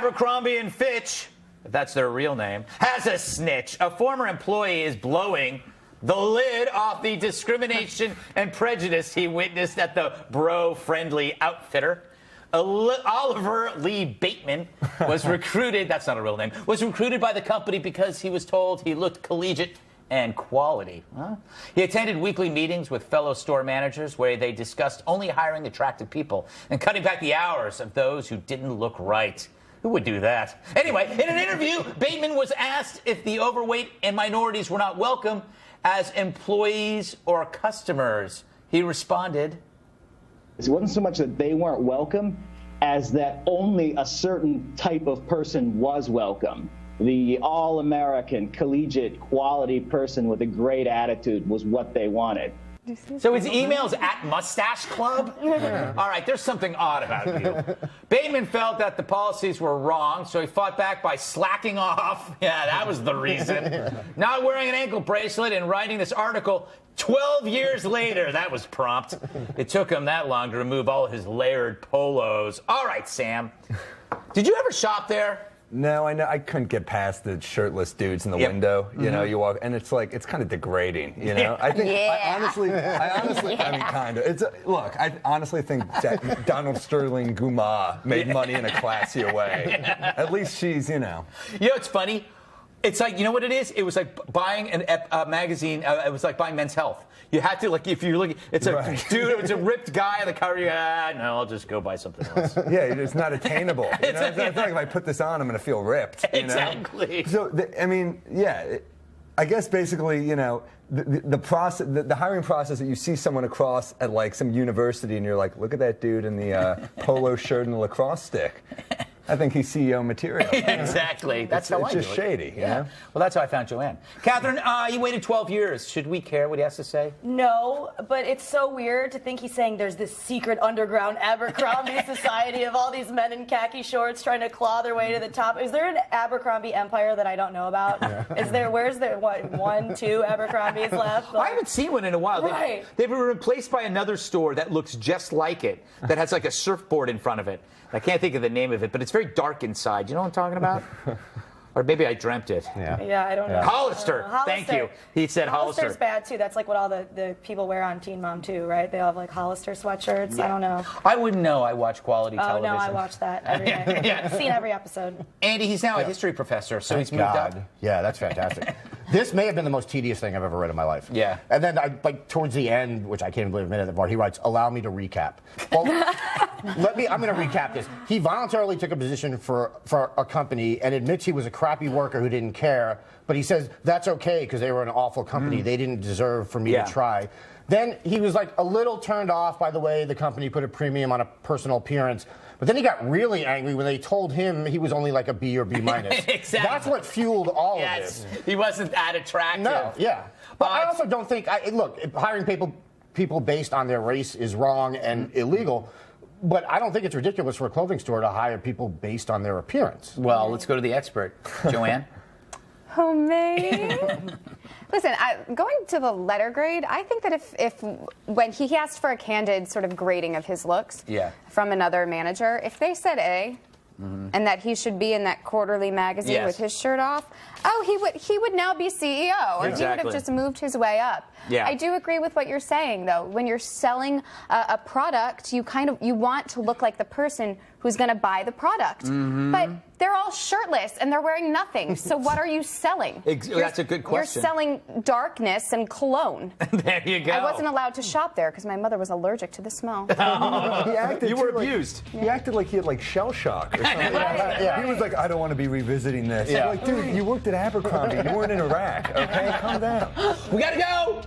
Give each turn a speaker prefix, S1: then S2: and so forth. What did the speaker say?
S1: Abercrombie and Fitch, if that's their real name, has a snitch. A former employee is blowing the lid off the discrimination and prejudice he witnessed at the bro-friendly outfitter. Oliver Lee Bateman was recruited, that's not a real name, was recruited by the company because he was told he looked collegiate and quality. Huh? He attended weekly meetings with fellow store managers where they discussed only hiring attractive people and cutting back the hours of those who didn't look right. Who would do that? Anyway, in an interview, Bateman was asked if the overweight and minorities were not welcome as employees or customers. He responded,
S2: it wasn't so much that they weren't welcome as that only a certain type of person was welcome. The all-American, collegiate, quality person with a great attitude was what they wanted.
S1: So his email's at Mustache Club? All right, there's something odd about you. Bateman felt that the policies were wrong, so he fought back by slacking off. Yeah, that was the reason. Not wearing an ankle bracelet and writing this article 12 years later. That was prompt. It took him that long to remove all of his layered polos. All right, Sam. Did you ever shop there?
S3: No, I know. I couldn't get past the shirtless dudes in the window. You know, you walk, and it's like, it's kind of degrading, you know? I think, I honestly, I mean, kind of. Look, I honestly think that Donald Sterling Guma made money in a classier way. At least she's, you know.
S1: You know, it's funny. It's like, you know what it is? It was like buying a magazine. It was like buying Men's Health. You had to, like, if you're looking, it's a dude, it's a ripped guy on the cover. No, I'll just go buy something else.
S3: Yeah, it's not attainable. You know? It's not like if I put this on, I'm going to feel ripped. You
S1: Exactly.
S3: know? So, I mean, yeah, I guess basically, you know, the process, the hiring process that you see someone across at like some university, and you're like, look at that dude in the polo shirt and the lacrosse stick. I think he's CEO material.
S1: Exactly. That's how I do it.
S3: It's just shady, you know?
S1: Well, that's how I found Joanne. Katherine, you waited 12 years. Should we care what he has to say?
S4: No, but it's so weird to think he's saying there's this secret underground Abercrombie society of all these men in khaki shorts trying to claw their way to the top. Is there an Abercrombie empire that I don't know about? Is there? Where's there? What, 1, 2 Abercrombie's left?
S1: I haven't seen one in a while.
S4: Right.
S1: They've been replaced by another store that looks just like it, that has like a surfboard in front of it. I can't think of the name of it, but it's very dark inside. You know what I'm talking about? Or maybe I dreamt it.
S4: Yeah, I don't know.
S1: Hollister. Thank you. He said Hollister.
S4: Hollister's bad, too. That's like what all the people wear on Teen Mom, too, right? They all have, like, Hollister sweatshirts. Yeah. I don't know.
S1: I wouldn't know. I watch quality television.
S4: Oh, no, I watch that every day. I've seen every episode.
S1: Andy, he's now a history professor, so he's moved up.
S5: Yeah, that's fantastic. This may have been the most tedious thing I've ever read in my life.
S1: Yeah.
S5: And then, like, towards the end, which I can't even believe a minute at the part, he writes, allow me to recap. Well, I'm going to recap this. He voluntarily took a position for a company and admits he was a crappy worker who didn't care, but he says that's okay because they were an awful company. They didn't deserve for me to try. Then he was like a little turned off by the way the company put a premium on a personal appearance. But then he got really angry when they told him he was only like a B or B minus.
S1: Exactly.
S5: That's what fueled all of this.
S1: He wasn't that attractive.
S5: No, yeah. But I also don't think, look, hiring people based on their race is wrong and illegal. But I don't think it's ridiculous for a clothing store to hire people based on their appearance.
S1: Well, let's go to the expert. Joanne?
S6: Oh, me? Listen, going to the letter grade, I think that if when he asked for a candid sort of grading of his looks from another manager, if they said A, and that he should be in that quarterly magazine with his shirt off, he would now be CEO, or he would have just moved his way up.
S1: Yeah.
S6: I do agree with what you're saying, though. When you're selling a product, you want to look like the person who's going to buy the product. But they're all shirtless and they're wearing nothing. So what are you selling?
S1: That's a good question.
S6: You're selling darkness and cologne.
S1: There you go.
S6: I wasn't allowed to shop there because my mother was allergic to the smell.
S1: You were abused.
S3: He acted like he had like shell shock or something. He was like, I don't want to be revisiting this. Like, dude, you worked at Abercrombie. You weren't in Iraq, okay? Calm down.
S1: We got to go.